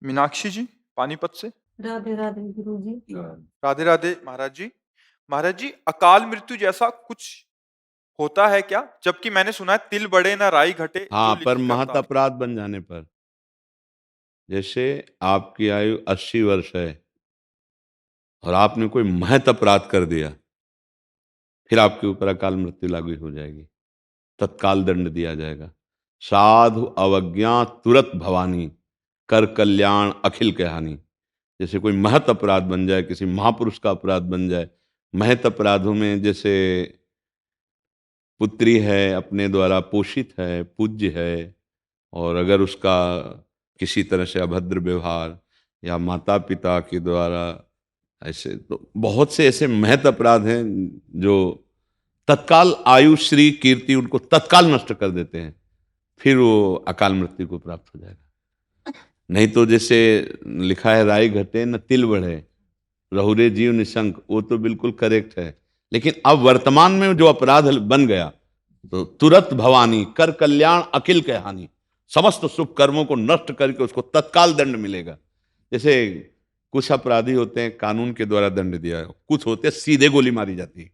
मीनाक्षी जी, पानीपत से। राधे राधे गुरु जी। राधे राधे महाराज जी। महाराज जी, अकाल मृत्यु जैसा कुछ होता है क्या? जबकि मैंने सुना है तिल बढ़े ना राई घटे, जो हाँ, पर लिखी महत करतार। अपराध बन जाने पर, जैसे आपकी आयु 80 वर्ष है और आपने कोई महत अपराध कर दिया, फिर आपके ऊपर अकाल मृत्यु लागू हो जाएगी, तत्काल दंड दिया जाएगा। साधु अवज्ञा तुरत भवानी, कर कल्याण अखिल के हानि। जैसे कोई महत अपराध बन जाए, किसी महापुरुष का अपराध बन जाए। महत अपराधों में जैसे पुत्री है, अपने द्वारा पोषित है, पूज्य है, और अगर उसका किसी तरह से अभद्र व्यवहार या माता पिता के द्वारा ऐसे, तो बहुत से ऐसे महत अपराध हैं जो तत्काल आयु श्री कीर्ति उनको तत्काल नष्ट कर देते हैं, फिर वो अकाल मृत्यु को प्राप्त हो जाएगा। नहीं तो जैसे लिखा है राई घटे न तिल बढ़े, रहुरे जीव निशंक, वो तो बिल्कुल करेक्ट है। लेकिन अब वर्तमान में जो अपराध बन गया, तो तुरंत भवानी, कर कल्याण अखिल के हानि, समस्त शुभ कर्मों को नष्ट करके उसको तत्काल दंड मिलेगा। जैसे कुछ अपराधी होते हैं कानून के द्वारा दंड दिया है, कुछ होते हैं सीधे गोली मारी जाती है।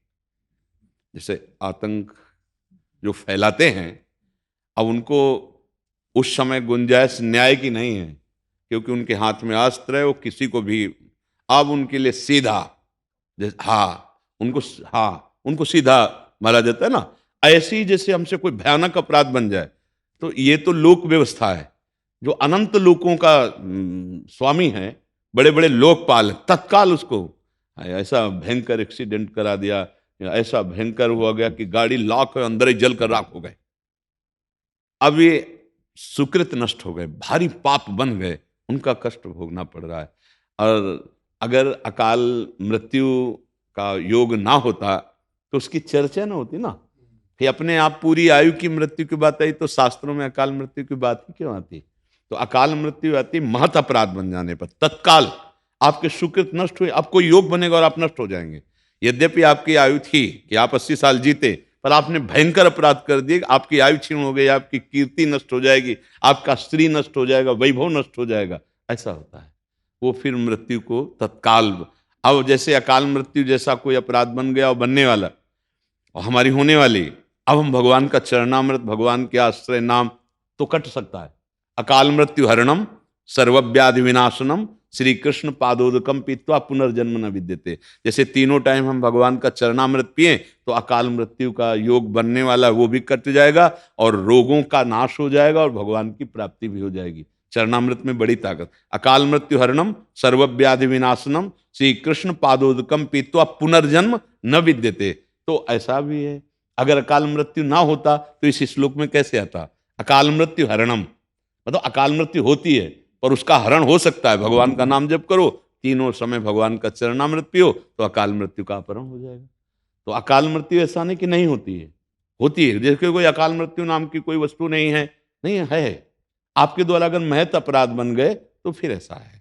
जैसे आतंक जो फैलाते हैं, अब उनको उस समय गुंजाइश न्याय की नहीं है, क्योंकि उनके हाथ में अस्त्र है, वो किसी को भी, अब उनके लिए सीधा, उनको सीधा मारा जाता है ना। ऐसी जैसे हमसे कोई भयानक अपराध बन जाए, तो ये तो लोक व्यवस्था है, जो अनंत लोकों का स्वामी है, बड़े बड़े लोकपाल, तत्काल उसको ऐसा भयंकर एक्सीडेंट करा दिया, ऐसा भयंकर हुआ गया कि गाड़ी लाख अंदर ही जल कर राख हो गए। अब ये सुकृत नष्ट हो गए, भारी पाप बन गए, उनका कष्ट भोगना पड़ रहा है। और अगर अकाल मृत्यु का योग ना होता तो उसकी चर्चा ना होती ना। फिर अपने आप पूरी आयु की मृत्यु की बात आई तो शास्त्रों में अकाल मृत्यु की बात ही क्यों आती? तो अकाल मृत्यु आती महत अपराध बन जाने पर, तत्काल आपके सुकृत नष्ट हुए, आपको योग बनेगा और आप नष्ट हो जाएंगे। यद्यपि आपकी आयु थी कि आप 80 साल जीते, पर आपने भयंकर अपराध कर दिए, आपकी आयु छीन हो गई, आपकी कीर्ति नष्ट हो जाएगी, आपका स्त्री नष्ट हो जाएगा, वैभव नष्ट हो जाएगा, ऐसा होता है। वो फिर मृत्यु को तत्काल, अब जैसे अकाल मृत्यु जैसा कोई अपराध बन गया और बनने वाला और हमारी होने वाली, अब हम भगवान का चरणामृत, भगवान के आश्रय नाम तो कट सकता है। अकाल मृत्यु हरणम सर्वव्याधि विनाशनम श्री कृष्ण पादोदकम पीत्वा पुनर्जन्म न विद्यते। जैसे तीनों टाइम हम भगवान का चरणामृत पिए तो अकाल मृत्यु का योग बनने वाला वो भी कट जाएगा और रोगों का नाश हो जाएगा और भगवान की प्राप्ति भी हो जाएगी। चरणामृत में बड़ी ताकत। अकाल मृत्यु हरणम सर्वव्याधि विनाशनम श्री कृष्ण पादोदकम पीत्वा पुनर्जन्म न विद्यते। तो ऐसा भी है, अगर अकाल मृत्यु ना होता तो इस श्लोक में कैसे आता? अकाल मृत्यु हरणम मतलब अकाल मृत्यु होती है पर उसका हरण हो सकता है। भगवान का नाम जप करो, तीनों समय भगवान का चरणामृत पियो तो अकाल मृत्यु का अपहरण हो जाएगा। तो अकाल मृत्यु ऐसा नहीं कि नहीं होती है, होती है। जैसे कोई अकाल मृत्यु नाम की कोई वस्तु नहीं है, नहीं है। आपके द्वारा अगर महत अपराध बन गए तो फिर ऐसा है।